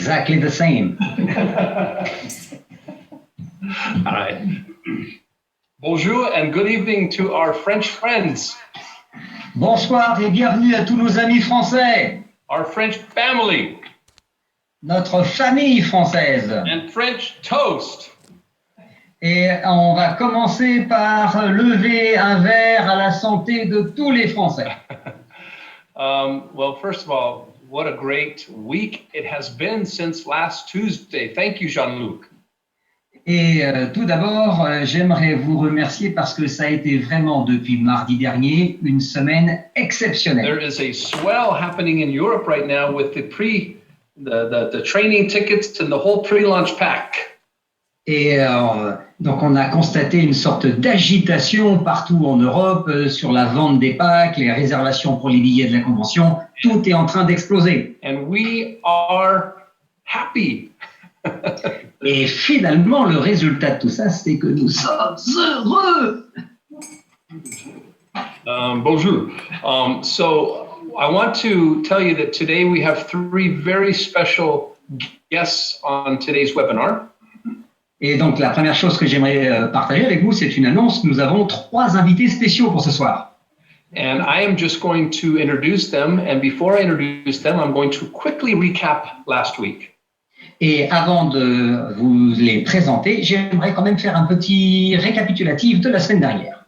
exactly the same. All right. Bonjour and good evening to our French friends, Bonsoir et bienvenue à tous nos amis français, our French family, notre famille française. and French toast. Et on va commencer par lever un verre à la santé de tous les Français. Well, first of all, what a great week it has been since last Tuesday. Thank you, Jean-Luc. Et tout d'abord, j'aimerais vous remercier parce que ça a été vraiment depuis mardi dernier une semaine exceptionnelle. There is a swell happening in Europe right now with the training tickets and the whole pre-launch pack. Et donc on a constaté une sorte d'agitation partout en Europe sur la vente des packs, les réservations pour les billets de la convention. Tout est en train d'exploser. And we are happy. Et finalement, le résultat de tout ça, c'est que nous sommes heureux. Bonjour. So I want to tell you that today we have three very special guests on today's webinar. Et donc, la première chose que j'aimerais partager avec vous, c'est une annonce. Nous avons 3 invités spéciaux pour ce soir. And I am just going to introduce them. And before I introduce them, I'm going to quickly recap last week. Et avant de vous les présenter, j'aimerais quand même faire un petit récapitulatif de la semaine dernière.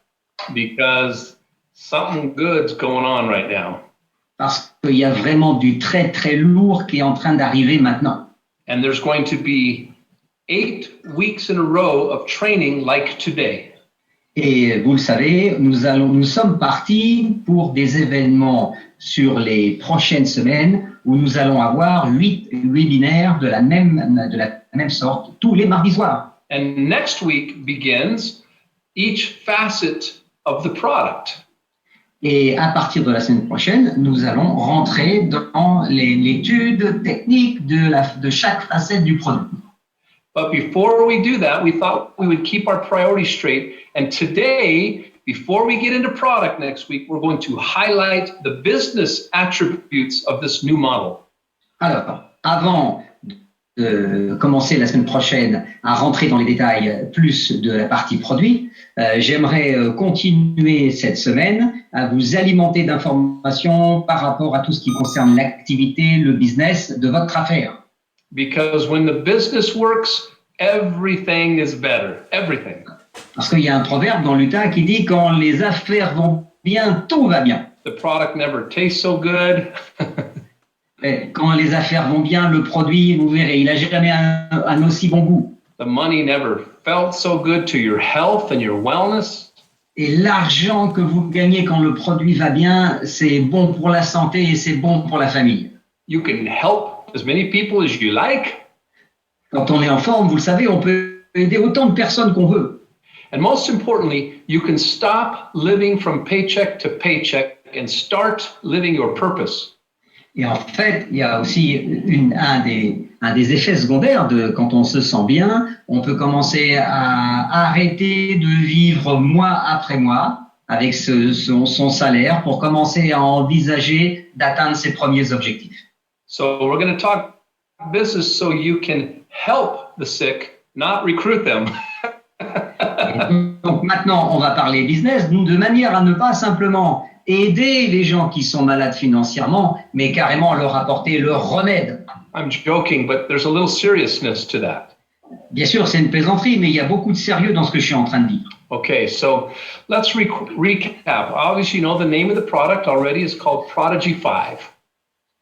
Because something good's going on right now. Parce qu'il y a vraiment du très très lourd qui est en train d'arriver maintenant. And there's going to be 8 weeks in a row of training like today. Et vous le savez, nous sommes partis pour des événements sur les prochaines semaines où nous allons avoir 8 webinaires de la même sorte tous les mardis soirs. And next week begins each facet of the product. Et à partir de la semaine prochaine, nous allons rentrer dans l'étude technique de chaque facette du produit. But before we do that, we thought we would keep our priorities straight. And today, before we get into product next week, we're going to highlight the business attributes of this new model. Alors, avant de commencer la semaine prochaine à rentrer dans les détails plus de la partie produit, j'aimerais continuer cette semaine à vous alimenter d'informations par rapport à tout ce qui concerne l'activité, le business de votre affaire. Because when the business works, everything is better. Everything. Parce qu'il y a un proverbe dans l'Utah qui dit quand les affaires vont bien, tout va bien. The product never tastes so good. Et quand les affaires vont bien, le produit, vous verrez, il n'a jamais un aussi bon goût. The money never felt so good to your health and your wellness. Et l'argent que vous gagnez quand le produit va bien, c'est bon pour la santé et c'est bon pour la famille. You can help as many people as you like. Quand on est en forme, vous le savez, on peut aider autant de personnes qu'on veut. And most importantly, you can stop living from paycheck to paycheck and start living your purpose. Et en fait, il y a aussi un des effets secondaires de quand on se sent bien, on peut commencer à arrêter de vivre mois après mois avec son salaire pour commencer à envisager d'atteindre ses premiers objectifs. So we're going to talk business so you can help the sick, not recruit them. Donc maintenant, on va parler business de manière à ne pas simplement aider les gens qui sont malades financièrement, mais carrément leur apporter leur remède. I'm joking, but there's a little seriousness to that. Bien sûr, c'est une plaisanterie, mais il y a beaucoup de sérieux dans ce que je suis en train de dire. Okay, so let's recap. Obviously, you know the name of the product already is called Prodigy 5.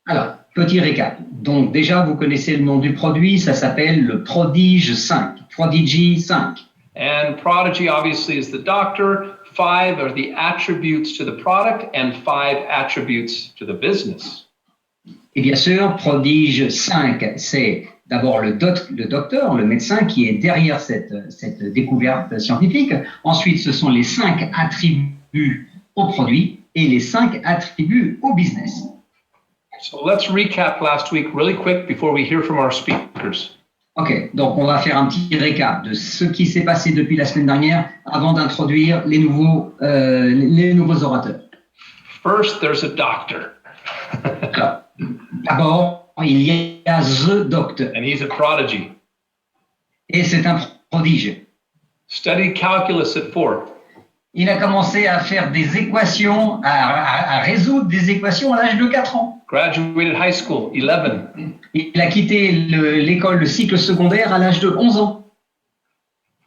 Alors, petit récap. Donc déjà, vous connaissez le nom du produit, ça s'appelle le Prodige 5, Prodigy 5. And Prodigy obviously is the doctor, 5 are the attributes to the product, and 5 attributes to the business. Et bien sûr, Prodige 5, c'est d'abord le docteur, le médecin qui est derrière cette découverte scientifique. Ensuite, ce sont les 5 attributs au produit et les 5 attributs au business. So let's recap last week really quick before we hear from our speakers. Ok, donc on va faire un petit récap de ce qui s'est passé depuis la semaine dernière avant d'introduire les nouveaux orateurs. First, there's a doctor. Alors, d'abord, il y a The Doctor. and he's a prodigy. Et c'est un prodige. Studied calculus at 4. Il a commencé à faire des équations, à résoudre des équations à l'âge de 4 ans. Graduated high school, 11. Il a quitté l'école, le cycle secondaire à l'âge de 11 ans.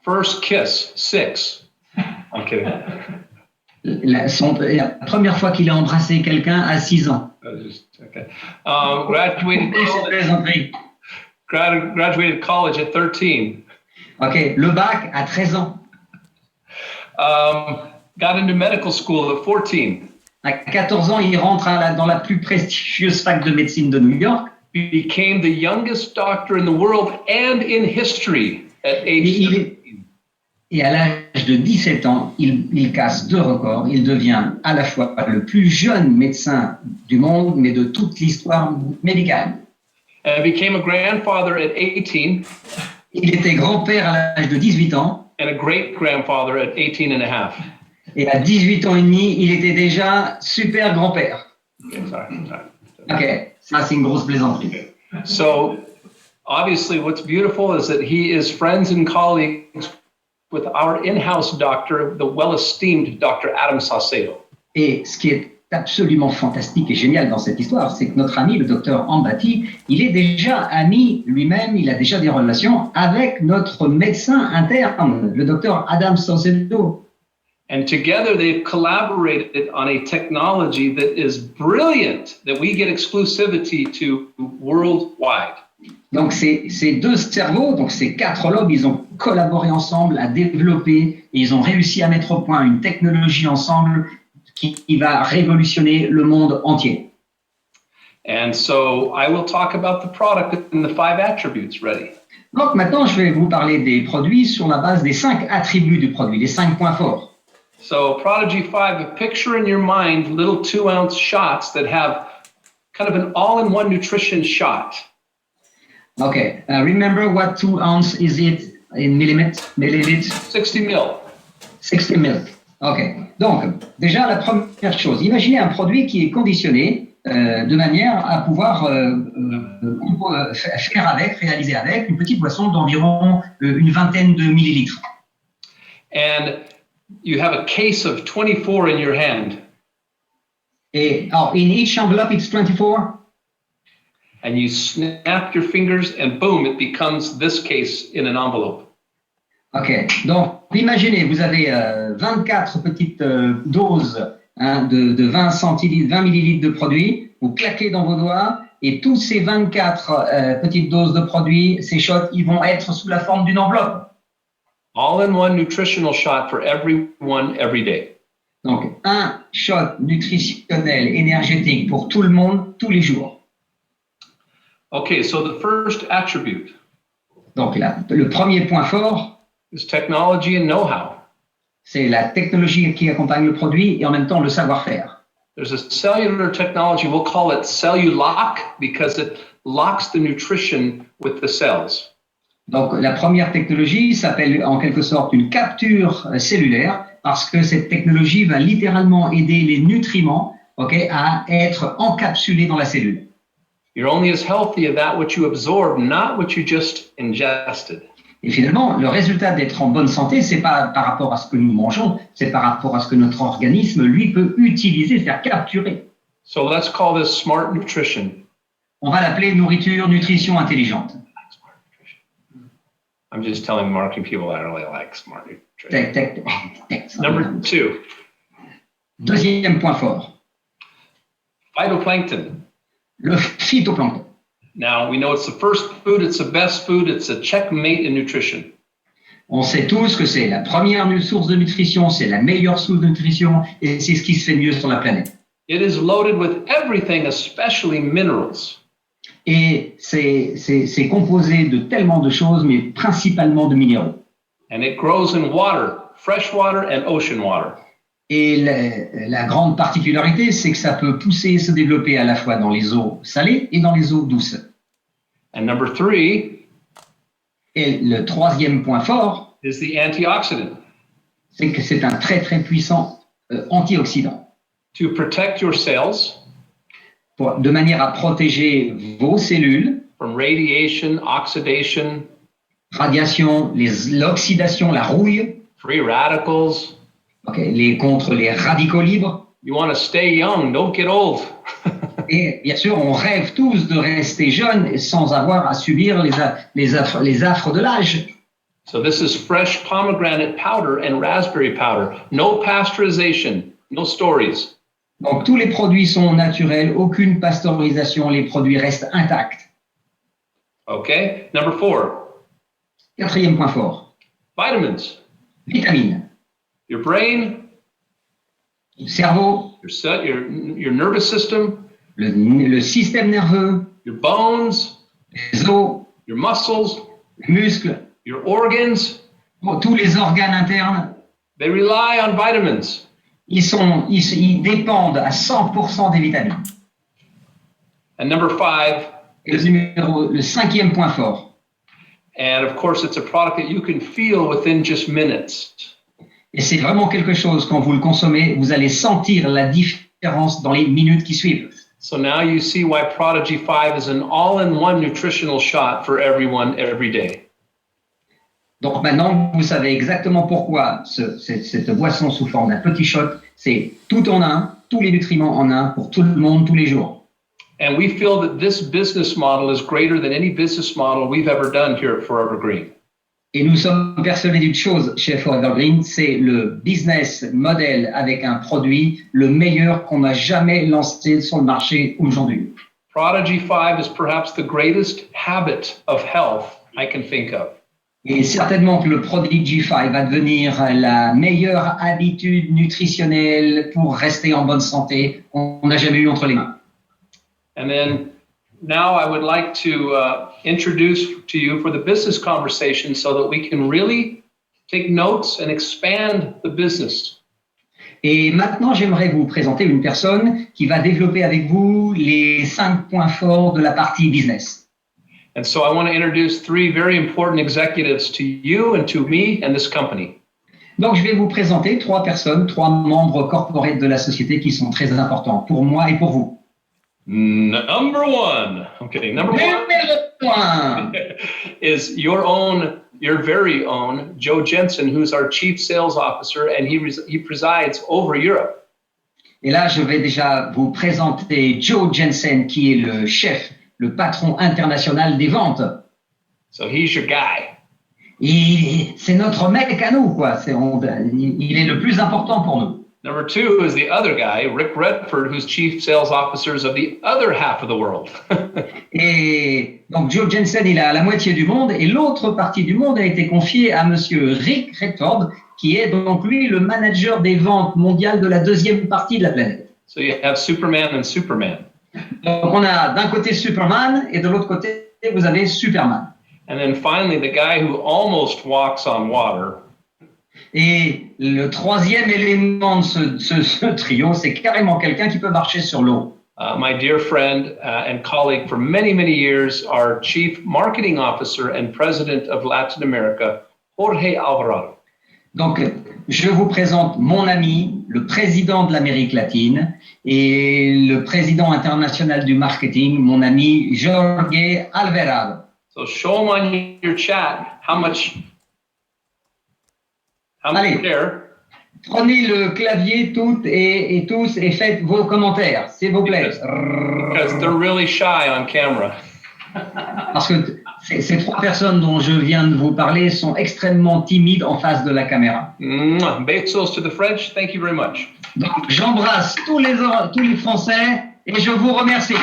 First kiss, 6. I'm kidding. La première fois qu'il a embrassé quelqu'un à 6 ans. Okay. Graduated college at 13. Ok, le bac à 13 ans. Got into medical school at 14. À 14 ans, il rentre dans la plus prestigieuse fac de médecine de New York. Became the youngest doctor in the world and in history at age 17. Et à l'âge de 17 ans, il casse 2 records. Il devient à la fois le plus jeune médecin du monde, mais de toute l'histoire médicale. And became a grandfather at 18. Il était grand-père à l'âge de 18 ans. And a great-grandfather at 18 and a half. Et à 18 ans et demi, il était déjà super grand-père. Okay, sorry. Ok, ça c'est une grosse plaisanterie. So, obviously, what's beautiful is that he is friends and colleagues with our in-house doctor, the well-esteemed Dr. Adam Saucedo. Et ce qui est absolument fantastique et génial dans cette histoire, c'est que notre ami, le docteur Ambati, il est déjà ami lui-même, il a déjà des relations avec notre médecin interne, le docteur Adam Saucedo. And together they've collaborated on a technology that is brilliant, that we get exclusivity to worldwide. Donc ces 2 cerveaux, donc ces 4 lobes, ils ont collaboré ensemble à développer et ils ont réussi à mettre au point une technologie ensemble qui va révolutionner le monde entier. And so I will talk about the product and the 5 attributes. Ready? Donc maintenant, je vais vous parler des produits sur la base des 5 attributs du produit, les 5 points forts. So Prodigy 5, picture in your mind little 2-ounce shots that have kind of an all-in-one nutrition shot. Okay, remember what 2 ounce is it in milliliters? 60 mil. 60 ml. Ok. Donc, déjà, la première chose, imaginez un produit qui est conditionné de manière à pouvoir réaliser avec une petite boisson d'environ une vingtaine de millilitres. And you have a case of 24 in your hand. Et in each envelope, it's 24. And you snap your fingers and boom, it becomes this case in an envelope. Ok, donc imaginez, vous avez 24 petites doses de 20 centilitres, 20 millilitres de produit, vous claquez dans vos doigts et tous ces 24 petites doses de produit, ces shots, ils vont être sous la forme d'une enveloppe. All-in-one nutritional shot for everyone, every day. Donc, un shot nutritionnel, énergétique pour tout le monde, tous les jours. Okay, so the first attribute. Donc, le premier point fort, is technology and know-how. C'est la technologie qui accompagne le produit et en même temps le savoir-faire. There's a cellular technology, we'll call it Cellulock, because it locks the nutrition with the cells. Donc, la première technologie s'appelle en quelque sorte une capture cellulaire parce que cette technologie va littéralement aider les nutriments, à être encapsulés dans la cellule. You're only as healthy as that what you absorb, not what you just ingested. Et finalement, le résultat d'être en bonne santé, c'est pas par rapport à ce que nous mangeons, c'est par rapport à ce que notre organisme, lui, peut utiliser, faire capturer. So let's call this smart nutrition. On va l'appeler nutrition intelligente. I'm just telling marketing people that I really like smart nutrition. Number 2. Deuxième point fort. Phytoplankton. Le phytoplancton. Now, we know it's the first food, it's the best food, it's a checkmate in nutrition. On sait tous que c'est la première source de nutrition, c'est la meilleure source de nutrition et c'est ce qui se fait mieux sur la planète. It is loaded with everything, especially minerals. Et c'est composé de tellement de choses, mais principalement de minéraux. And it grows in water, fresh water and ocean water. Et la grande particularité, c'est que ça peut pousser et se développer à la fois dans les eaux salées et dans les eaux douces. And number 3 et le troisième point fort, is the antioxidant. C'est que c'est un très très puissant antioxydant. To protect your cells. de manière à protéger vos cellules, from radiation, oxidation, radiation, l'oxydation, la rouille, free radicals. contre les radicaux libres. You want to stay young, don't get old. Et bien sûr, on rêve tous de rester jeunes sans avoir à subir les affres de l'âge. So this is fresh pomegranate powder and raspberry powder. No pasteurization, no stories. Donc tous les produits sont naturels, aucune pasteurisation, les produits restent intacts. Okay, number 4. Quatrième point fort. Vitamins. Vitamines. Your brain, Le cerveau, your nervous system, le système nerveux, your bones, les os, your muscles, les muscles, your organs, tous les organes internes, they rely on vitamins. ils dépendent à 100% des vitamines. And number 5, Et le cinquième point fort. and of course it's a product that you can feel within just minutes. Et c'est vraiment quelque chose, quand vous le consommez, vous allez sentir la différence dans les minutes qui suivent. So now you see why Prodigy 5 is an all-in-one nutritional shot for everyone every day. Donc maintenant, vous savez exactement pourquoi cette boisson sous forme d'un petit shot, c'est tout en un, tous les nutriments en un pour tout le monde tous les jours. And we feel that this business model is greater than any business model we've ever done here at Forever Green. Et nous sommes persuadés d'une chose chez Forever Green, c'est le business model avec un produit le meilleur qu'on a jamais lancé sur le marché aujourd'hui. Prodigy 5 is perhaps the greatest habit of health I can think of. Et certainement que le produit G5 va devenir la meilleure habitude nutritionnelle pour rester en bonne santé qu'on n'a jamais eu entre les mains. And then now I would like to introduce to you for the business conversation so that we can really take notes and expand the business. Et maintenant, j'aimerais vous présenter une personne qui va développer avec vous les 5 points forts de la partie business. And so I want to introduce 3 very important executives to you and to me and this company. Donc, je vais vous présenter 3 personnes, 3 membres corporate de la société qui sont très importants pour moi et pour vous. Number 1. Okay, number 1 Numéro 1 is your very own Joe Jensen, who's our chief sales officer, and he presides over Europe. Et là, je vais déjà vous présenter Joe Jensen, qui est le chef, le patron international des ventes. So he's your guy. C'est notre mec à nous, quoi. Il est le plus important pour nous. Number 2 is the other guy, Rick Redford, who's chief sales officer of the other half of the world. Et donc Joe Jensen, il a la moitié du monde, et l'autre partie du monde a été confiée à monsieur Rick Redford, qui est donc lui le manager des ventes mondiales de la deuxième partie de la planète. So you have Superman and Superman. Donc on a d'un côté Superman et de l'autre côté vous avez Superman. And then finally the guy who almost walks on water. Et le troisième élément de ce trio, c'est carrément quelqu'un qui peut marcher sur l'eau. My dear friend and colleague for many, many years, our chief marketing officer and president of Latin America, Jorge Alvarado. Donc, je vous présente mon ami, le président de l'Amérique latine et le président international du marketing, mon ami Jorge Alvarado. So show him on your chat how much Allez, there. Prenez le clavier toutes et tous et faites vos commentaires, s'il vous plaît. Because they're really shy on camera. Parce que ces 3 personnes dont je viens de vous parler sont extrêmement timides en face de la caméra. Besos to the French. Thank you very much. Donc, j'embrasse tous les Français et je vous remercie.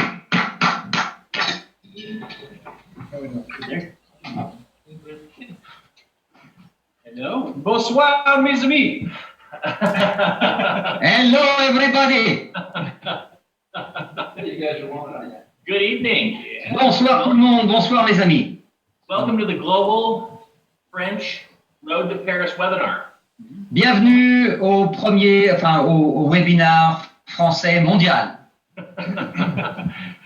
Hello. Bonsoir, mes amis. Hello, everybody. Good evening. Bonsoir tout le monde, bonsoir mes amis. Welcome to the Global French Road to Paris webinar. Bienvenue au webinaire français mondial.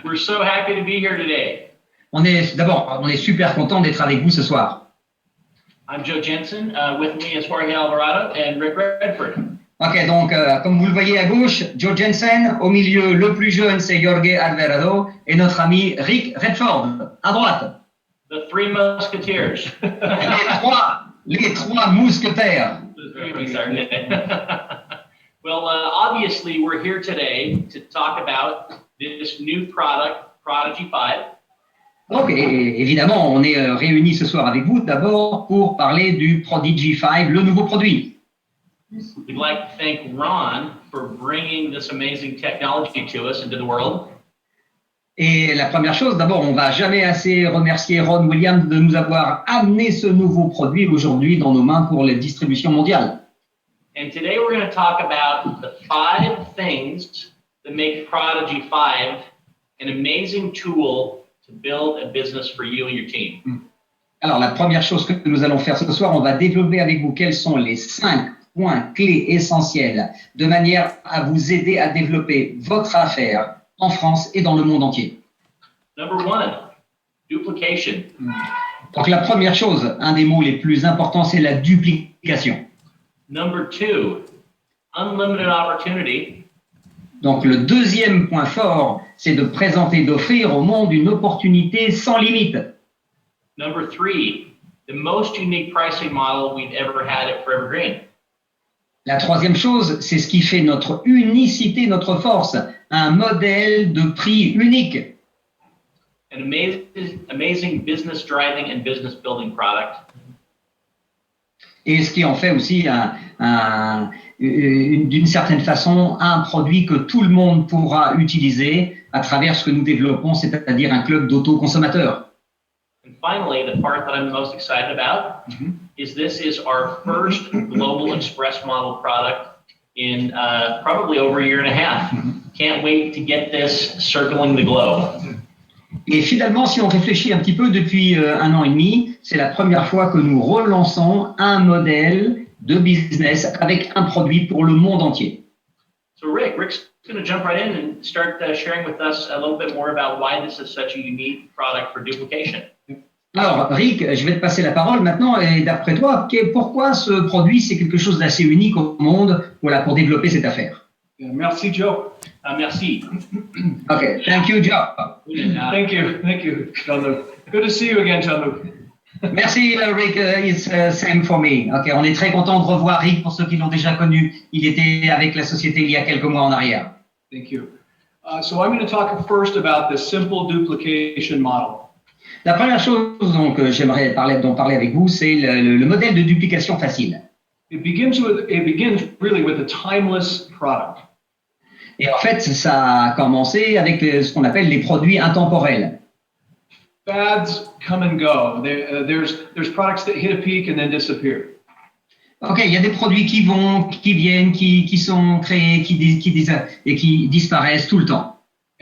We're so happy to be here today. On est super content d'être avec vous ce soir. I'm Joe Jensen. With me is Jorge Alvarado and Rick Redford. Ok, donc comme vous le voyez à gauche, Joe Jensen, au milieu le plus jeune c'est Jorge Alvarado et notre ami Rick Redford à droite. The Three Musketeers. Les trois mousquetaires. Well, obviously, we're here today to talk about this new product, Prodigy 5. Donc évidemment, on est réunis ce soir avec vous d'abord pour parler du Prodigy 5, le nouveau produit. We'd like to thank Ron for bringing this amazing technology to us into the world. Et la première chose, d'abord, on va jamais assez remercier Ron Williams de nous avoir amené ce nouveau produit aujourd'hui dans nos mains pour la distribution mondiale. And today we're going to talk about the 5 things that make Prodigy 5 an amazing tool to build a business for you and your team. Alors, la première chose que nous allons faire ce soir, on va développer avec vous quels sont les 5 points clés essentiels de manière à vous aider à développer votre affaire en France et dans le monde entier. Number 1, duplication. Donc, la première chose, un des mots les plus importants, c'est la duplication. Number 2, unlimited opportunity. Donc, le deuxième point fort, c'est de présenter, d'offrir au monde une opportunité sans limite. Number 3, the most unique pricing model we've ever had at Forever Green. La troisième chose, c'est ce qui fait notre unicité, notre force, un modèle de prix unique. An amazing business driving and business building product. Et ce qui en fait aussi, d'une certaine façon, un produit que tout le monde pourra utiliser à travers ce que nous développons, c'est-à-dire un club d'autoconsommateurs. And finally, the part that I'm most excited about is this is our first global express model product in probably over a year and a half. Can't wait to get this circling the globe. Et finalement, si on réfléchit un petit peu, depuis 1 an et demi, c'est la première fois que nous relançons un modèle de business avec un produit pour le monde entier. So Rick's going to jump right in and start sharing with us a little bit more about why this is such a unique product for duplication. Alors, Rick, je vais te passer la parole maintenant. Et d'après toi, pourquoi ce produit, c'est quelque chose d'assez unique au monde, voilà, pour développer cette affaire? Merci, Joe. Merci. Okay, thank you, Joe. Thank you, Jean-Luc. Good to see you again, Jean-Luc. Merci, Rick. It's same for me. Okay, on est très content de revoir Rick. Pour ceux qui l'ont déjà connu, il était avec la société il y a quelques mois en arrière. Thank you. So I'm going to talk first about the simple duplication model. La première chose donc j'aimerais parler avec vous, c'est le modèle de duplication facile. It begins really with a timeless product. Et en fait, ça a commencé avec ce qu'on appelle les produits intemporels. Fads come and go. There's products that hit a peak and then disappear. Ok, il y a des produits qui vont, qui viennent, qui sont créés, et qui disparaissent tout le temps.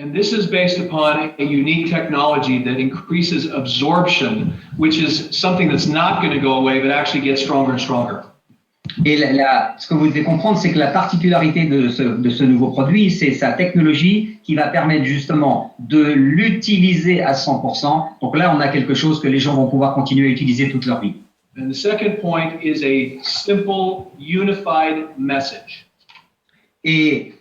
And this is based upon a unique technology that increases absorption, which is something that's not going to go away, but actually gets stronger and stronger. Et ce que vous devez comprendre, c'est que la particularité de ce nouveau produit, c'est sa technologie qui va permettre justement de l'utiliser à 100%. Donc là, on a quelque chose que les gens vont pouvoir continuer à utiliser toute leur vie. And the second point is a simple, unified message. Et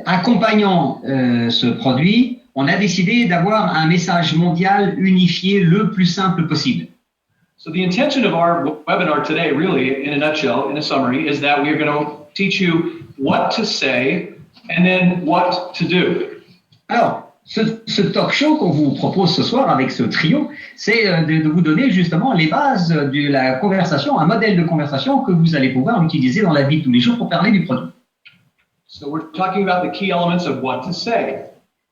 accompagnant ce produit, on a décidé d'avoir un message mondial unifié le plus simple possible. So the intention of our webinar today, really, in a nutshell, in a summary, is that we're going to teach you what to say and then what to do. Alors, ce talk show qu'on vous propose ce soir avec ce trio, c'est de vous donner justement les bases de la conversation, un modèle de conversation que vous allez pouvoir utiliser dans la vie de tous les jours pour parler du produit. So we're talking about the key elements of what to say.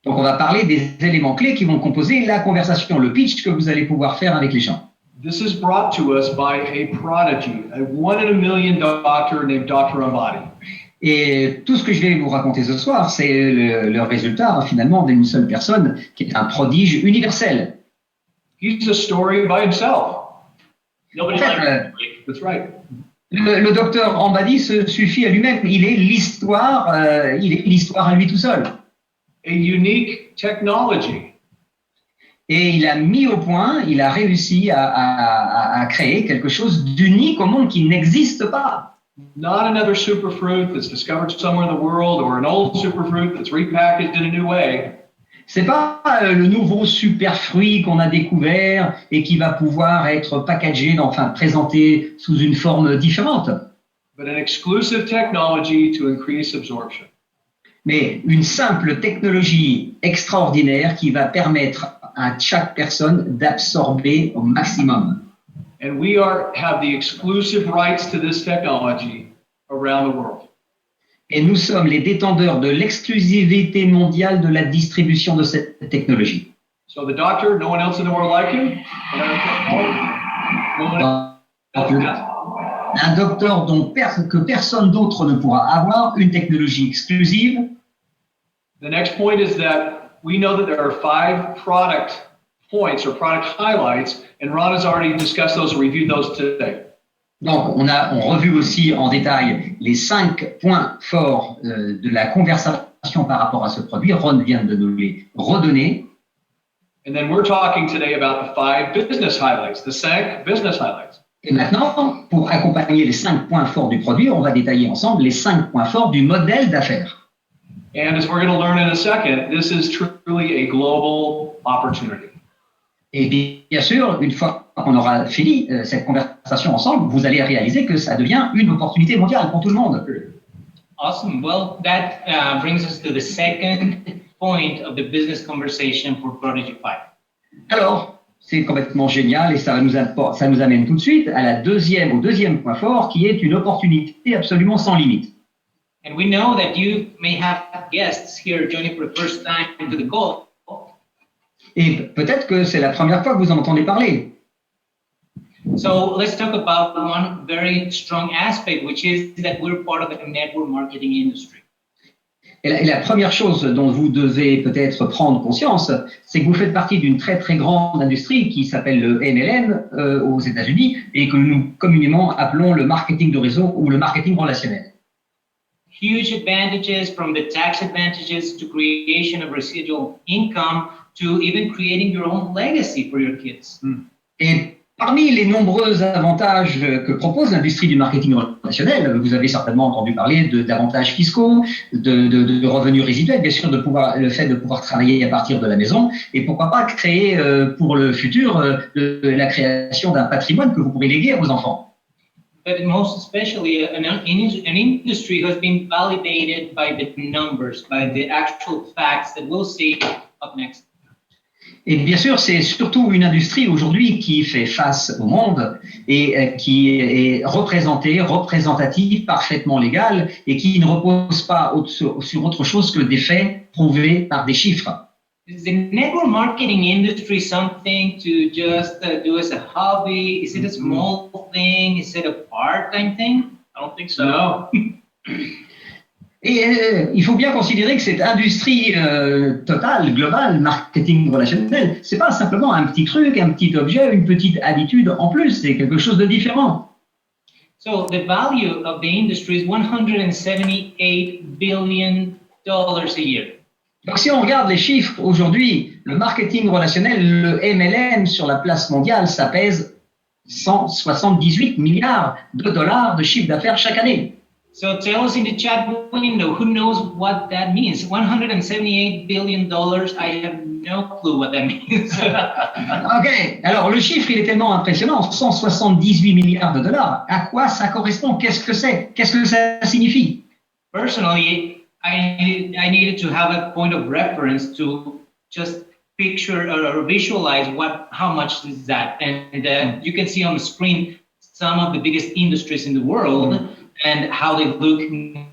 Donc, on va parler des éléments clés qui vont composer la conversation, le pitch que vous allez pouvoir faire avec les gens. This is brought to us by a prodigy, a 1 in a million doctor named Dr. Ambati. Et tout ce que je vais vous raconter ce soir, c'est le résultat finalement d'une seule personne qui est un prodige universel. He's a story by himself. Nobody En fait, likes That's right. Le docteur Ambadi se suffit à lui-même. Il est l'histoire à lui tout seul. A unique technology. Et il a mis au point, il a réussi à créer quelque chose d'unique au monde qui n'existe pas. Not another superfruit that's discovered somewhere in the world or an old superfruit that's repackaged in a new way. C'est pas le nouveau super fruit qu'on a découvert et qui va pouvoir être packagé, enfin présenté sous une forme différente. But an exclusive technology to increase absorption. Mais une simple technologie extraordinaire qui va permettre à chaque personne d'absorber au maximum. And we have the exclusive rights to this technology around the world. Et nous sommes les détenteurs de l'exclusivité mondiale de la distribution de cette technologie. So the doctor, no one else in the world like him? Un docteur que personne d'autre ne pourra avoir, une technologie exclusive. The next point is that we know that there are 5 product points or product highlights, and Ron has already discussed those and reviewed those today. Donc, on revu aussi en détail les 5 points forts de la conversation par rapport à ce produit. Ron vient de nous les redonner. And then we're talking today about the 5 business highlights, the 5 business highlights. Et maintenant, pour accompagner les 5 points forts du produit, on va détailler ensemble les 5 points forts du modèle d'affaires. And as we're going to learn in a second, this is truly a global opportunity. Et bien sûr, une fois qu'on aura fini cette conversation ensemble, vous allez réaliser que ça devient une opportunité mondiale pour tout le monde. Awesome. Well, that brings us to the second point of the business conversation for Prodigy 5. Alors, c'est complètement génial et ça nous amène tout de suite au deuxième point fort qui est une opportunité absolument sans limite. And we know that you may have guests here joining for the first time to the call. Et peut-être que c'est la première fois que vous en entendez parler. So let's talk about one very strong aspect, which is that we're part of the network marketing industry. Et la première chose dont vous devez peut-être prendre conscience, c'est que vous faites partie d'une très très grande industrie qui s'appelle le MLM aux États-Unis et que nous communément appelons le marketing de réseau ou le marketing relationnel. Huge advantages, from the tax advantages to creation of residual income to even creating your own legacy for your kids. Et parmi les nombreux avantages que propose l'industrie du marketing relationnel, vous avez certainement entendu parler d'avantages fiscaux, de revenus résiduels, bien sûr, le fait de pouvoir travailler à partir de la maison, et pourquoi pas créer pour le futur la création d'un patrimoine que vous pourrez léguer à vos enfants. But most especially, an industry has been validated by the numbers, by the actual facts that we'll see up next. Et bien sûr, c'est surtout une industrie aujourd'hui qui fait face au monde et qui est représentative, parfaitement légale et qui ne repose pas sur autre chose que des faits prouvés par des chiffres. Is the network marketing industry something to just do as a hobby? Is it a small thing? Is it a part-time thing? I don't think so. No. Et il faut bien considérer que cette industrie totale, globale, marketing relationnel, c'est pas simplement un petit truc, un petit objet, une petite habitude en plus, c'est quelque chose de différent. So the value of the industry is $178 billion a year. Donc si on regarde les chiffres aujourd'hui, le marketing relationnel, le MLM sur la place mondiale, ça pèse 178 milliards de dollars de chiffre d'affaires chaque année. So tell us in the chat window, who knows what that means? $178 billion, I have no clue what that means. Ok, alors le chiffre, il est tellement impressionnant, 178 milliards de dollars. À quoi ça correspond? Qu'est-ce que c'est? Qu'est-ce que ça signifie? Personally, I needed to have a point of reference to just picture or visualize how much is that. And you can see on the screen some of the biggest industries in the world and how they look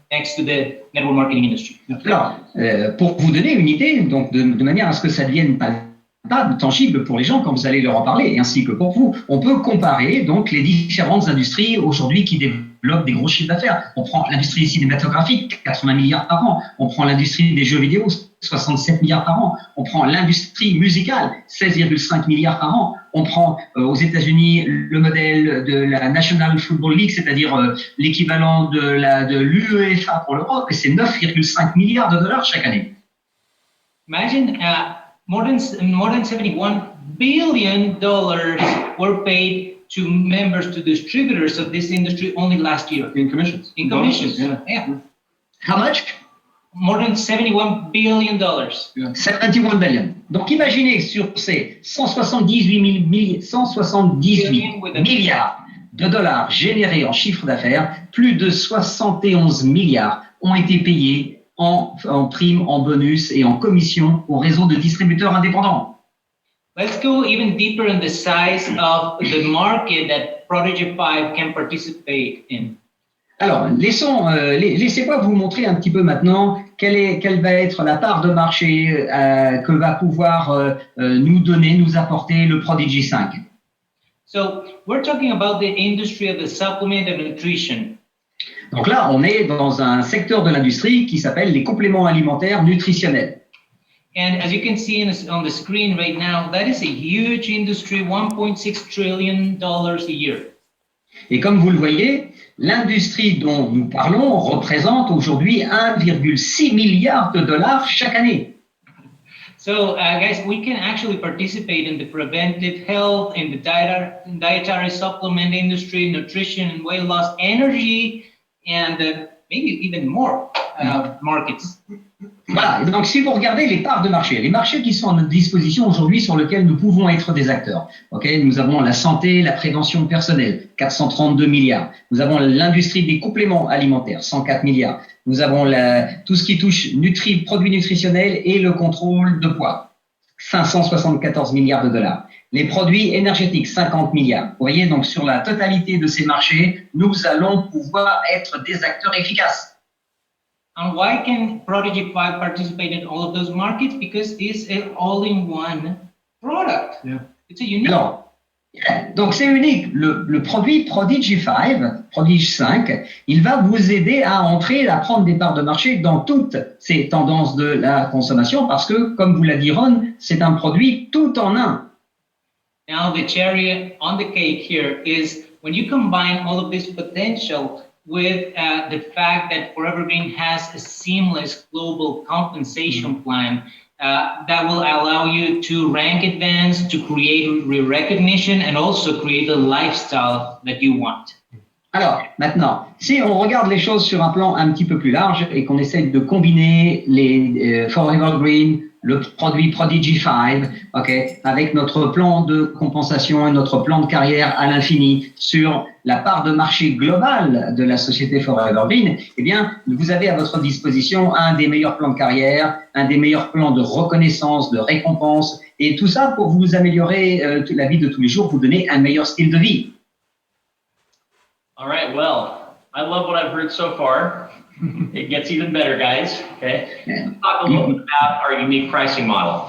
next to the network marketing industry. Alors, pour vous donner une idée, donc de manière à ce que ça devienne palpable, tangible pour les gens quand vous allez leur en parler, ainsi que pour vous, on peut comparer donc les différentes industries aujourd'hui qui développent des gros chiffres d'affaires. On prend l'industrie cinématographique, 80 milliards par an. On prend l'industrie des jeux vidéo, 67 milliards par an. On prend l'industrie musicale, 16,5 milliards par an. On prend aux États-Unis le modèle de la National Football League, c'est-à-dire l'équivalent de l'UEFA pour l'Europe, et c'est 9,5 milliards de dollars chaque année. Imagine more than $71 billion were paid to members, to distributors of this industry only last year. In commissions. In commissions, Yeah. yeah. How much? More than $71 billion. 71 billion. Donc imaginez sur ces 178 milliards de dollars générés en chiffre d'affaires, plus de 71 milliards ont été payés en primes, en bonus et en commission au réseau de distributeurs indépendants. Let's go even deeper in the size of the market that Prodigy 5 can participate in. Alors, laissez-moi vous montrer un petit peu maintenant quelle va être la part de marché que va pouvoir nous apporter le Prodigy 5. So we're talking about the industry of the supplement and nutrition. Donc là, on est dans un secteur de l'industrie qui s'appelle les compléments alimentaires nutritionnels. And as you can see on the screen right now, that is a huge industry, $1.6 trillion a year. Et comme vous le voyez, l'industrie dont nous parlons représente aujourd'hui 1,6 milliard de dollars chaque année. So guys, we can actually participate in the preventive health, in the dietary supplement industry, nutrition and weight loss, energy, and maybe even more markets. Voilà, et donc si vous regardez les parts de marché, les marchés qui sont à notre disposition aujourd'hui sur lesquels nous pouvons être des acteurs. Okay, nous avons la santé, la prévention personnelle, 432 milliards. Nous avons l'industrie des compléments alimentaires, 104 milliards. Nous avons tout ce qui touche produits nutritionnels et le contrôle de poids, 574 milliards de dollars. Les produits énergétiques, 50 milliards. Vous voyez, donc sur la totalité de ces marchés, nous allons pouvoir être des acteurs efficaces. And why can Prodigy 5 participate in all of those markets? Because it's an all-in-one product. Yeah. It's a unique. Alors, donc c'est unique. Le produit Prodigy 5, il va vous aider à entrer, à prendre des parts de marché dans toutes ces tendances de la consommation parce que, comme vous l'a dit Ron, c'est un produit tout en un. Now the cherry on the cake here is when you combine all of this potential with the fact that Forever Green has a seamless global compensation plan that will allow you to rank advance, to create recognition, and also create a lifestyle that you want. Alors, maintenant, si on regarde les choses sur un plan un petit peu plus large et qu'on essaie de combiner les Forever Green, le produit Prodigy 5, okay, avec notre plan de compensation et notre plan de carrière à l'infini sur la part de marché globale de la société Forever Green, eh bien, vous avez à votre disposition un des meilleurs plans de carrière, un des meilleurs plans de reconnaissance, de récompense, et tout ça pour vous améliorer la vie de tous les jours, vous donner un meilleur style de vie. All right, well, I love what I've heard so far. It gets even better, guys. Okay. Talk a little bit about our unique pricing model.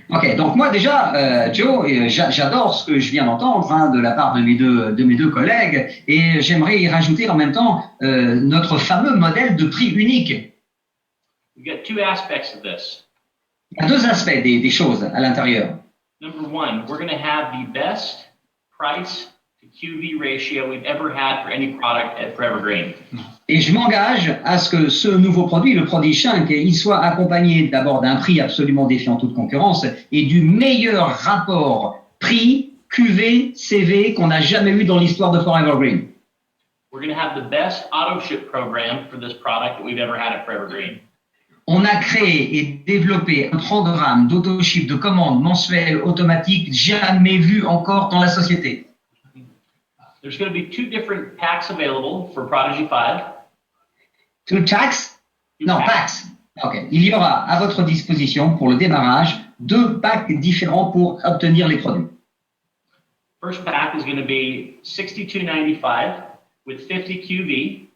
Ok, donc moi déjà, Joe, j'adore ce que je viens d'entendre de la part de mes deux collègues, et j'aimerais y rajouter en même temps notre fameux modèle de prix unique. We've got two aspects of this. Il y a deux aspects des choses à l'intérieur. Number one, we're going to have the best price to QV ratio we've ever had for any product at Forever Green. Et je m'engage à ce que ce nouveau produit, le Prodigy 5, il soit accompagné d'abord d'un prix absolument défiant toute concurrence et du meilleur rapport prix QV CV qu'on a jamais eu dans l'histoire de Forever Green. We're going to have the best auto ship program for this product that we've ever had at Forever Green. On a créé et développé un programme d'auto-ship de commandes mensuelles automatiques jamais vu encore dans la société. There's going to be two different packs available for Prodigy 5. Two packs? Non, packs. Ok. Il y aura à votre disposition pour le démarrage deux packs différents pour obtenir les produits. First pack is going to be $62.95 with 50 QV.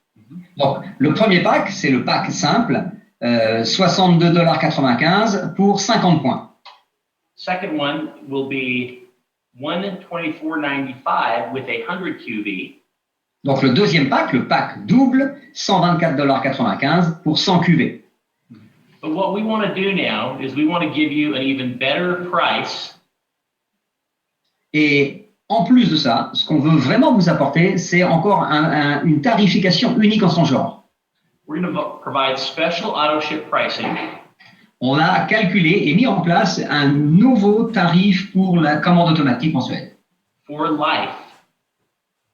Donc, le premier pack, c'est le pack simple, $62,95 pour 50 points. Second one will be $124.95 with 100 QV. Donc, le deuxième pack, le pack double, $124,95 pour 100 QV. But what we want to do now is we want to give you an even better price. Et en plus de ça, ce qu'on veut vraiment vous apporter, c'est encore une tarification unique en son genre. We're going to provide special auto ship pricing. on a calculé et mis en place un nouveau tarif pour la commande automatique mensuelle. For life.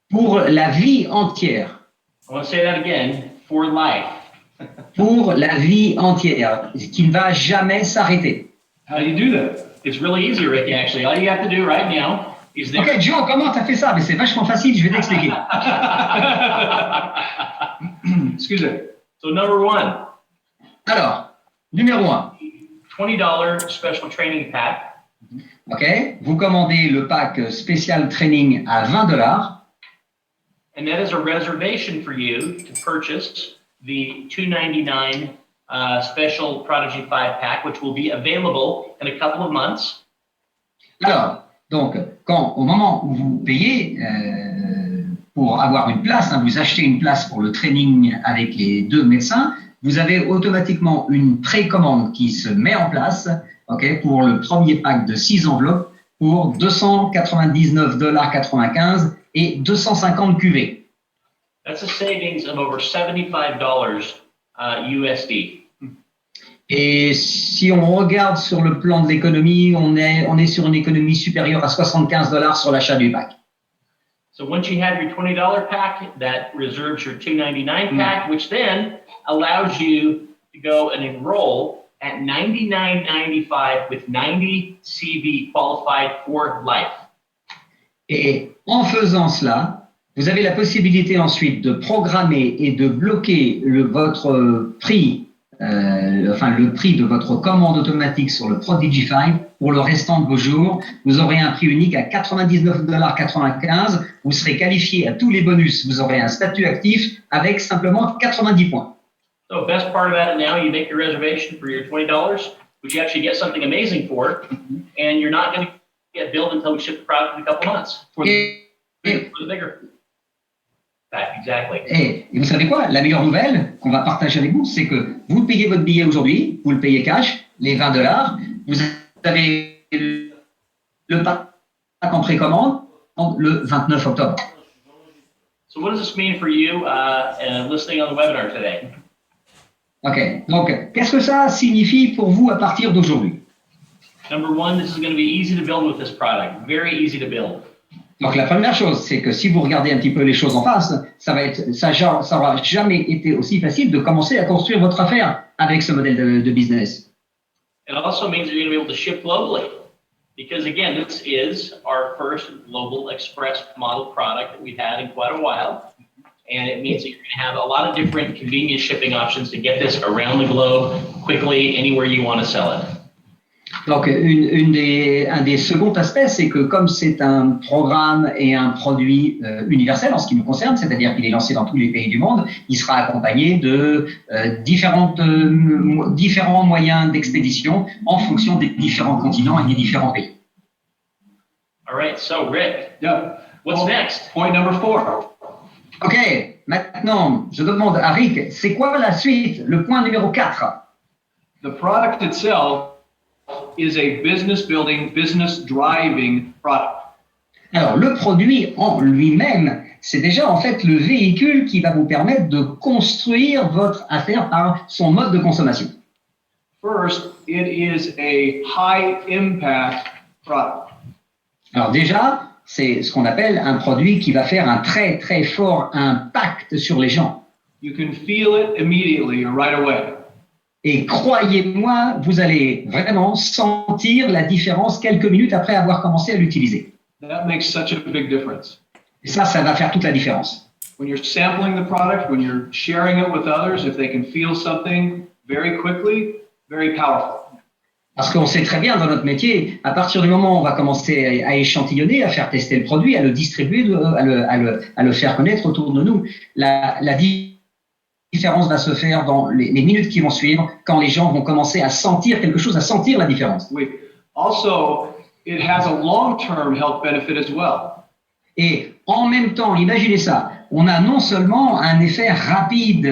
Pour la vie entière. I want to say that again. For life. Pour la vie entière, qui ne va jamais s'arrêter. How do you do that? It's really easy, Ricky, actually. All you have to do right now is there. Ok, Joe, comment tu as fait ça? Mais c'est vachement facile, je vais t'expliquer. Excuse me. So number one, Alors, numéro 1. $20 special training pack. Ok, vous commandez le pack spécial training à $20. And that is a reservation for you to purchase the $299 special Prodigy 5 pack, which will be available in a couple of months. Alors, donc, au moment où vous payez pour avoir une place, vous achetez une place pour le training avec les 2 médecins, vous avez automatiquement une précommande qui se met en place, ok, pour le premier pack de 6 enveloppes pour $299,95 et 250 QV. That's a savings of over $75 USD. Et si on regarde sur le plan de l'économie, on est sur une économie supérieure à $75 sur l'achat du pack. So once you have your $20 pack, that reserves your $299 pack, which then allows you to go and enroll at $99.95 with 90 CV qualified for life. Et en faisant cela, vous avez la possibilité ensuite de programmer et de bloquer votre prix, le prix de votre commande automatique sur le Prodigy 5 pour le restant de vos jours. Vous aurez un prix unique à $99,95. Vous serez qualifié à tous les bonus. Vous aurez un statut actif avec simplement 90 points. So best part about it now, you make your reservation for your $20, which you actually get something amazing for, and you're not going to get billed until we ship the product in a couple months. For the bigger pack, exactly. Et vous savez quoi? La meilleure nouvelle qu'on va partager avec vous, c'est que vous payez votre billet aujourd'hui, vous le payez cash, les $20, vous avez le pack en précommande le 29 octobre. So what does this mean for you listening on the webinar today? Ok, donc qu'est-ce que ça signifie pour vous à partir d'aujourd'hui? Number one, this is going to be easy to build with this product. Very easy to build. Donc la première chose, c'est que si vous regardez un petit peu les choses en face, ça aura jamais été aussi facile de commencer à construire votre affaire avec ce modèle de business. It also means you're going to be able to ship globally. Because again, this is our first global express model product that we've had in quite a while. And it means that you're going to have a lot of different convenient shipping options to get this around the globe quickly, anywhere you want to sell it. Donc, un des seconds aspects, c'est que comme c'est un programme et un produit universel en ce qui nous concerne, c'est-à-dire qu'il est lancé dans tous les pays du monde, il sera accompagné de différents moyens d'expédition en fonction des différents continents et des différents pays. All right, so Rick, what's next? Point number 4. Ok, maintenant, je demande à Rick, c'est quoi la suite, le point numéro 4? The product itself is a business building, business driving product. Alors, le produit en lui-même, c'est déjà en fait le véhicule qui va vous permettre de construire votre affaire par son mode de consommation. First, it is a high impact product. Alors déjà, c'est ce qu'on appelle un produit qui va faire un très très fort impact sur les gens. You can feel it immediately or right away. Et croyez-moi, vous allez vraiment sentir la différence quelques minutes après avoir commencé à l'utiliser. That makes such a big difference. Et ça va faire toute la différence. When you're sampling the product, when you're sharing it with others, if they can feel something very quickly, very powerful. Parce qu'on sait très bien dans notre métier, à partir du moment où on va commencer à échantillonner, à faire tester le produit, à le distribuer, à le faire connaître autour de nous, la différence va se faire dans les minutes qui vont suivre, quand les gens vont commencer à sentir quelque chose, à sentir la différence. Oui. Also, it has a long-term health benefit as well. Et en même temps, imaginez ça, on a non seulement un effet rapide,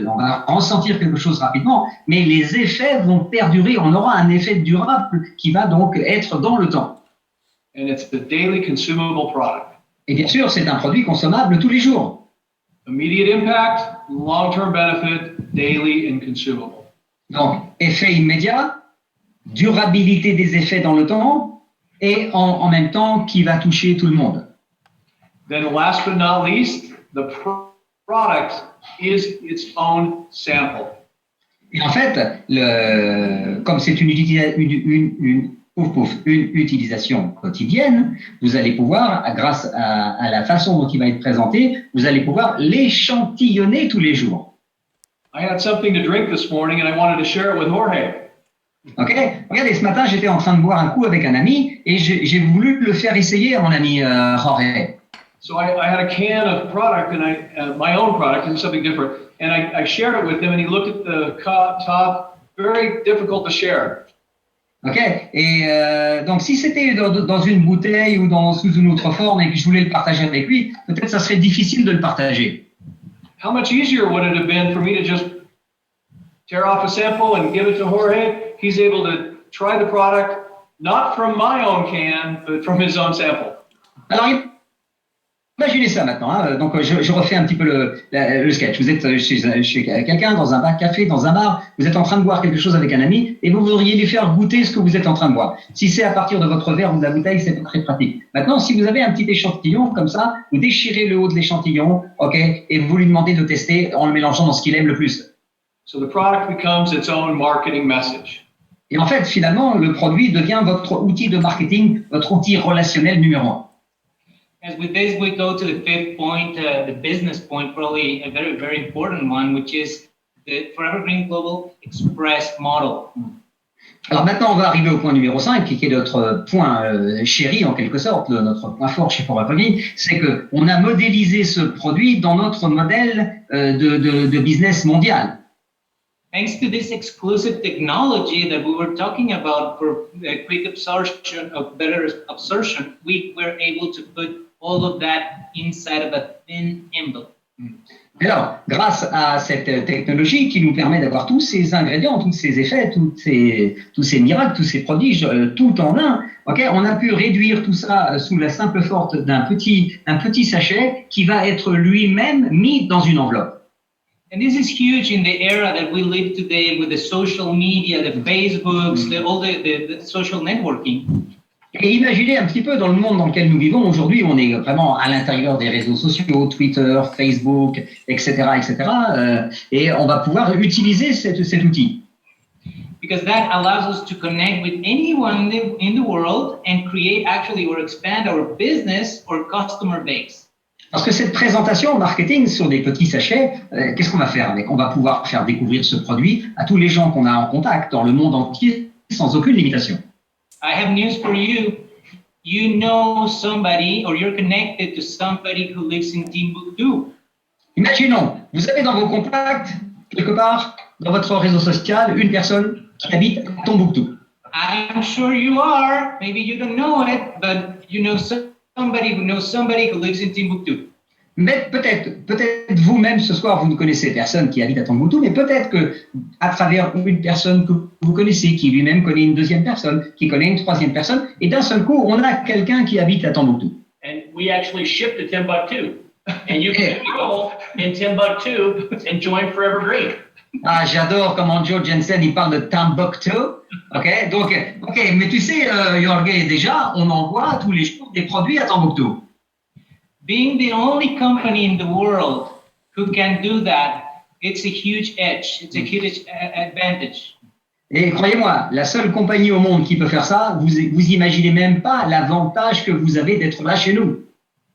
on va ressentir quelque chose rapidement, mais les effets vont perdurer, on aura un effet durable qui va donc être dans le temps. And it's a daily consumable product. Et bien sûr, c'est un produit consommable tous les jours. Immediate impact, long-term benefit, daily and consumable. Donc, effet immédiat, durabilité des effets dans le temps et en même temps qui va toucher tout le monde. Then last but not least, the product is its own sample. Et en fait, comme c'est une utilisation quotidienne, vous allez pouvoir, grâce à la façon dont il va être présenté, vous allez pouvoir l'échantillonner tous les jours. I had something to drink this morning and I wanted to share it with Jorge. Ok, regardez, ce matin, j'étais en train de boire un coup avec un ami et j'ai voulu le faire essayer à mon ami Jorge. So I had a can of product and my own product and something different, and I shared it with him and he looked at the top, very difficult to share. Ok, et donc si c'était dans une bouteille ou sous une autre forme et que je voulais le partager avec lui, peut-être ça serait difficile de le partager. How much easier would it have been for me to just tear off a sample and give it to Jorge? He's able to try the product, not from my own can, but from his own sample. Alors, imaginez ça maintenant. Hein. Donc, je refais un petit peu le sketch. Vous êtes chez quelqu'un, dans un café, dans un bar, vous êtes en train de boire quelque chose avec un ami et vous voudriez lui faire goûter ce que vous êtes en train de boire. Si c'est à partir de votre verre ou de la bouteille, c'est pas très pratique. Maintenant, si vous avez un petit échantillon comme ça, vous déchirez le haut de l'échantillon, ok, et vous lui demandez de tester en le mélangeant dans ce qu'il aime le plus. So the product becomes its own marketing message. Et en fait, finalement, le produit devient votre outil de marketing, votre outil relationnel numéro 1. As with this, we go to the fifth point, the business point, probably a very, very important one, which is the Forever Green Global Express model. Alors maintenant, on va arriver au point numéro 5, qui est notre point chéri, en quelque sorte, notre point fort chez Forever Green, c'est qu'on a modélisé ce produit dans notre modèle de business mondial. Thanks to this exclusive technology that we were talking about for quick absorption, of better absorption, we were able to put all of that inside of a thin envelope. Alors, grâce à cette technologie qui nous permet d'avoir tous ces ingrédients, tous ces effets, tous ces miracles, tous ces prodiges, tout en un, okay, on a pu réduire tout ça sous la simple force d'un petit sachet qui va être lui-même mis dans une enveloppe. And this is huge in the era that we live today with the social media, the Facebooks, all the social networking. Et imaginez un petit peu dans le monde dans lequel nous vivons aujourd'hui, on est vraiment à l'intérieur des réseaux sociaux, Twitter, Facebook, etc., etc. Et on va pouvoir utiliser cet outil. Because that allows us to connect with anyone in the world and create actually or expand our business or customer base. Parce que cette présentation marketing sur des petits sachets, qu'est-ce qu'on va faire avec ? On va pouvoir faire découvrir ce produit à tous les gens qu'on a en contact dans le monde entier sans aucune limitation. I have news for you. You know somebody or you're connected to somebody who lives in Timbuktu. Imaginons, vous avez dans vos contacts, quelque part, dans votre réseau social, une personne qui habite à Tombouctou. I'm sure you are. Maybe you don't know it, but you know somebody who knows somebody who lives in Timbuktu. Mais peut-être vous-même ce soir, vous ne connaissez personne qui habite à Tombouctou, mais peut-être que à travers une personne que vous connaissez, qui lui-même connaît une deuxième personne, qui connaît une troisième personne, et d'un seul coup, on a quelqu'un qui habite à Tombouctou. And we actually ship to Timbuktu. And you can enroll in Timbuktu and join Forever Green. Ah, j'adore comment Joe Jensen, il parle de Timbuktu. Ok, donc, mais tu sais, Jorge, déjà, on envoie tous les jours des produits à Tombouctou. Being the only company in the world who can do that, it's a huge edge. It's a huge advantage. Et croyez-moi, la seule compagnie au monde qui peut faire ça, vous imaginez même pas l'avantage que vous avez d'être là chez nous.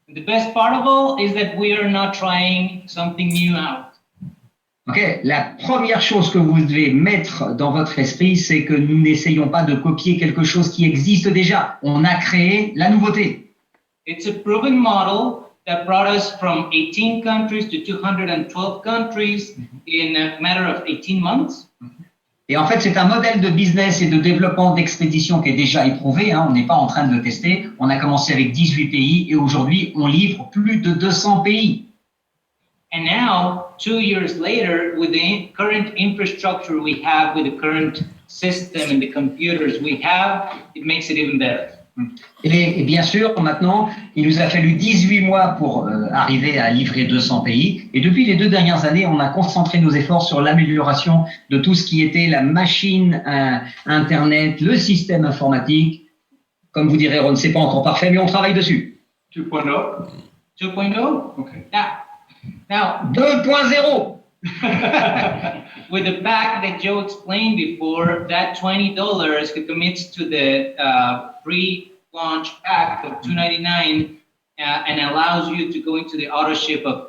The best part of all is that we are not trying something new out. Ok, la première chose que vous devez mettre dans votre esprit, c'est que nous n'essayons pas de copier quelque chose qui existe déjà. On a créé la nouveauté. It's a proven model that brought us from 18 countries to 212 countries in a matter of 18 months. Et en fait, c'est un modèle de business et de développement d'expédition qui est déjà éprouvé. Hein, on n'est pas en train de le tester. On a commencé avec 18 pays et aujourd'hui, on livre plus de 200 pays. And now, 2 years later, with the current infrastructure we have, with the current system and the computers we have, it makes it even better. Et bien sûr, maintenant, il nous a fallu 18 mois pour arriver à livrer 200 pays. Et depuis les 2 dernières années, on a concentré nos efforts sur l'amélioration de tout ce qui était la machine Internet, le système informatique. Comme vous direz, Ron, c'est pas encore parfait, mais on travaille dessus. 2.0? 2.0? Okay. Now, 2.0. with the pack that Joe explained before, that $20 commits to the pre-launch pack of $299 and allows you to go into the auto ship of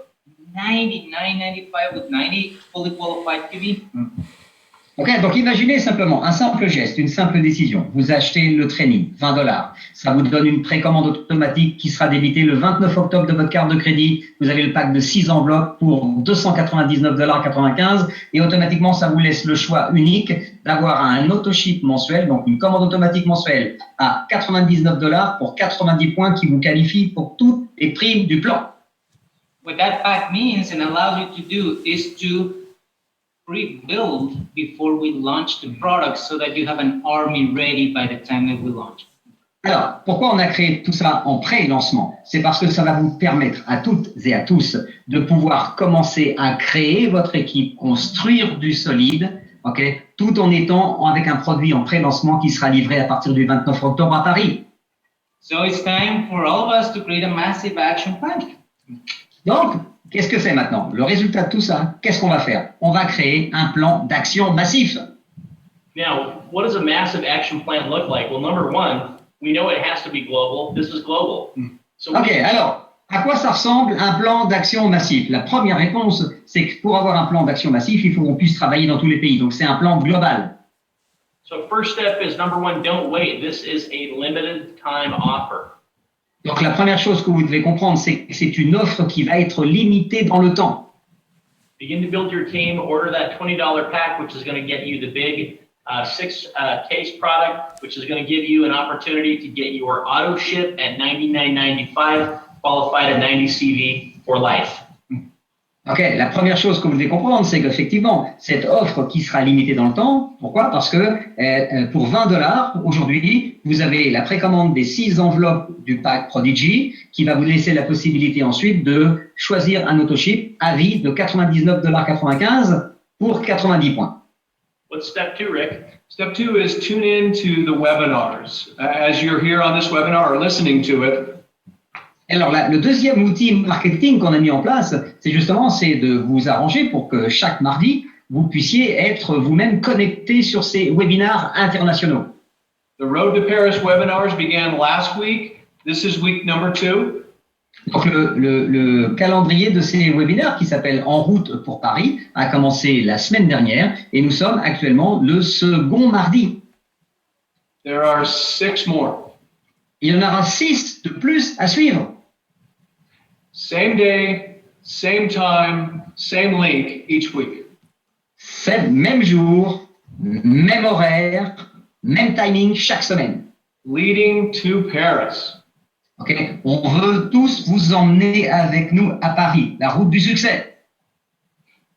$99.95 with 90 fully qualified TV. Ok, donc imaginez simplement un simple geste, une simple décision. Vous achetez le training, $20. Ça vous donne une précommande automatique qui sera débitée le 29 octobre de votre carte de crédit. Vous avez le pack de 6 enveloppes pour $299,95 et automatiquement, ça vous laisse le choix unique d'avoir un auto-ship mensuel, donc une commande automatique mensuelle à $99 pour 90 points qui vous qualifient pour toutes les primes du plan. What that pack means and allows you to do is to pre-build before we launch the product so that you have an army ready by the time that we launch. Alors, pourquoi on a créé tout ça en pré-lancement? C'est parce que ça va vous permettre à toutes et à tous de pouvoir commencer à créer votre équipe, construire du solide, okay, tout en étant avec un produit en pré-lancement qui sera livré à partir du 29 octobre à Paris. So it's time for all of us to create a massive action plan. Donc, qu'est-ce que c'est maintenant? Le résultat de tout ça, qu'est-ce qu'on va faire? On va créer un plan d'action massif. Now, what does a massive action plan look like? Well, number one, we know it has to be global. This is global. So Ok, alors, à quoi ça ressemble un plan d'action massif? La première réponse, c'est que pour avoir un plan d'action massif, il faut qu'on puisse travailler dans tous les pays. Donc, c'est un plan global. So first step is number one, don't wait. This is a limited time offer. Donc, la première chose que vous devez comprendre, c'est que c'est une offre qui va être limitée dans le temps. Begin to build your team, order that $20 pack, which is going to get you the big 6-case product, which is going to give you an opportunity to get your auto ship at $99.95, qualified at 90 CV for life. Ok, la première chose que vous devez comprendre, c'est qu'effectivement, cette offre qui sera limitée dans le temps, pourquoi? Parce que pour $20, aujourd'hui, vous avez la précommande des 6 enveloppes du pack Prodigy qui va vous laisser la possibilité ensuite de choisir un autoship à vie de $99,95 pour 90 points. What's step 2, Rick? Step 2 is tune in to the webinars. As you're here on this webinar or listening to it, Alors, le deuxième outil marketing qu'on a mis en place, c'est de vous arranger pour que chaque mardi, vous puissiez être vous-même connecté sur ces webinars internationaux. the Road to Paris webinars began last week. This is week number 2. Donc, le calendrier de ces webinaires qui s'appelle En route pour Paris a commencé la semaine dernière et nous sommes actuellement le second mardi. There are 6 more. Il y en aura 6 de plus à suivre. Same day, same time, same link each week. C'est même jour, même horaire, même timing chaque semaine. Leading to Paris. Okay? On veut tous vous emmener avec nous à Paris, la route du succès.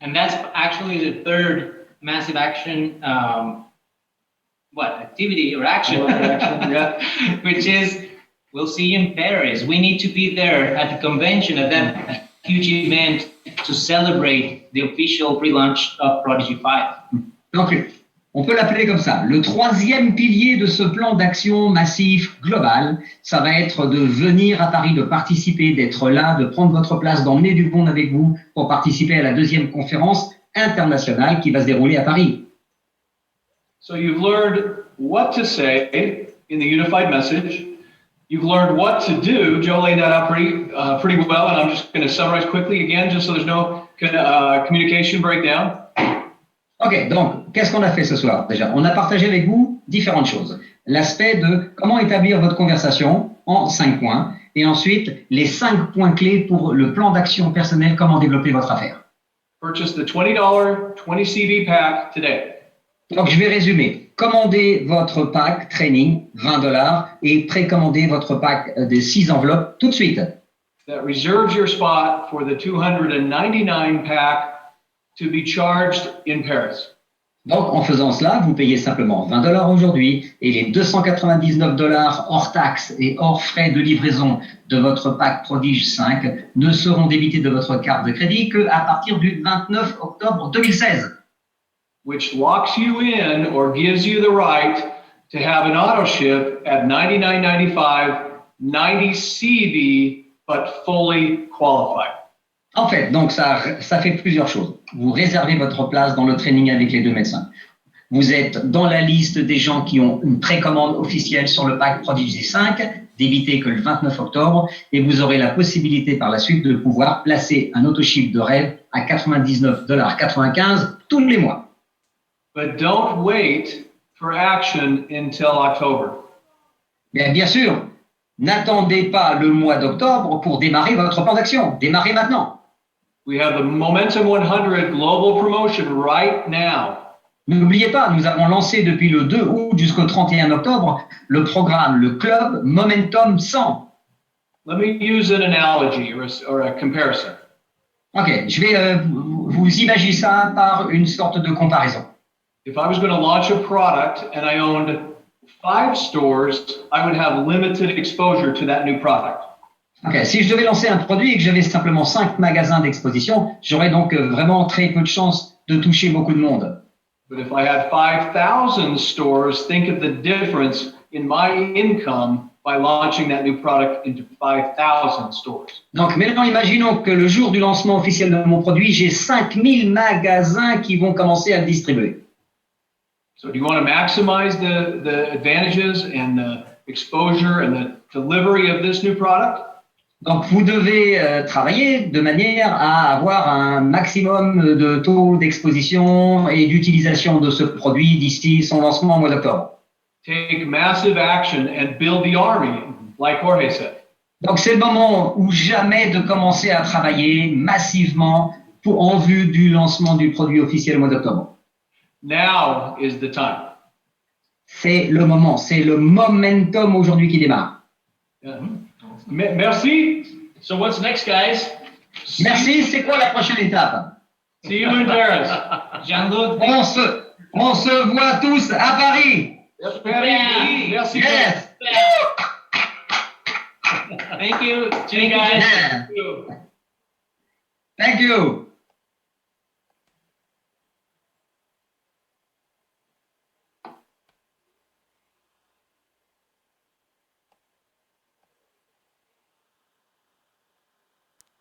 And that's actually the third massive action, activity or action, Yeah. which is we'll see you in Paris. We need to be there at the convention, at that huge event to celebrate the official pre-launch of Prodigy 5. Donc, on peut l'appeler comme ça. Le troisième pilier de ce plan d'action massif global, ça va être de venir à Paris, de participer, d'être là, de prendre votre place, d'emmener du monde avec vous pour participer à la deuxième conférence internationale qui va se dérouler à Paris. So you've learned what to say in the unified message. You've learned what to do. Joe laid that out pretty well, and I'm just going to summarize quickly again, just so there's no communication breakdown. Ok, donc, qu'est-ce qu'on a fait ce soir déjà? On a partagé avec vous différentes choses. L'aspect de comment établir votre conversation en 5 points, et ensuite les 5 points clés pour le plan d'action personnel, comment développer votre affaire. Purchase the $20 20 CV pack today. Donc, je vais résumer. Commandez votre pack training, $20, et précommandez votre pack des 6 enveloppes tout de suite. That reserves your spot for the $299 pack to be charged in Paris. Donc, en faisant cela, vous payez simplement $20 aujourd'hui et les $299 hors taxes et hors frais de livraison de votre pack Prodige 5 ne seront débités de votre carte de crédit qu'à partir du 29 octobre 2016. Which locks you in or gives you the right to have an auto ship at $99.95, 90 CV, but fully qualified. En fait, donc ça fait plusieurs choses. Vous réservez votre place dans le training avec les deux médecins. Vous êtes dans la liste des gens qui ont une précommande officielle sur le pack Prodigy 5, débité que le 29 octobre, et vous aurez la possibilité par la suite de pouvoir placer un autoship de rêve à $99,95 tous les mois. But don't wait for action until October. Bien sûr, n'attendez pas le mois d'octobre pour démarrer votre plan d'action. Démarrez maintenant. We have the Momentum 100 Global Promotion right now. N'oubliez pas, nous avons lancé depuis le 2 août jusqu'au 31 octobre le programme, le club Momentum 100. Let me use an analogy or a comparison. Ok, je vais vous imaginer ça par une sorte de comparaison. If I was going to launch a product and I owned 5 stores, I would have limited exposure to that new product. Okay. Si je devais lancer un produit et que j'avais simplement 5 magasins d'exposition, j'aurais donc vraiment très peu de chances de toucher beaucoup de monde. But if I had 5,000 stores, think of the difference in my income by launching that new product into 5,000 stores. Donc maintenant, imaginons que le jour du lancement officiel de mon produit, j'ai 5000 magasins qui vont commencer à le distribuer. So do you want to maximize the advantages and the exposure and the delivery of this new product? Donc, vous devez travailler de manière à avoir un maximum de taux d'exposition et d'utilisation de ce produit d'ici son lancement au mois d'octobre. Take massive action and build the army, like Jorge said. Donc, c'est le moment ou jamais de commencer à travailler massivement en vue du lancement du produit officiel au mois d'octobre. Now is the time. C'est le moment, c'est le momentum aujourd'hui qui démarre. Yeah. Merci. So what's next, guys? Merci, c'est quoi la prochaine étape? See you in Paris. Jean-Luc, On se voit tous à Paris. Paris. Merci. Yes. thank you. See you guys. Yeah. Thank you.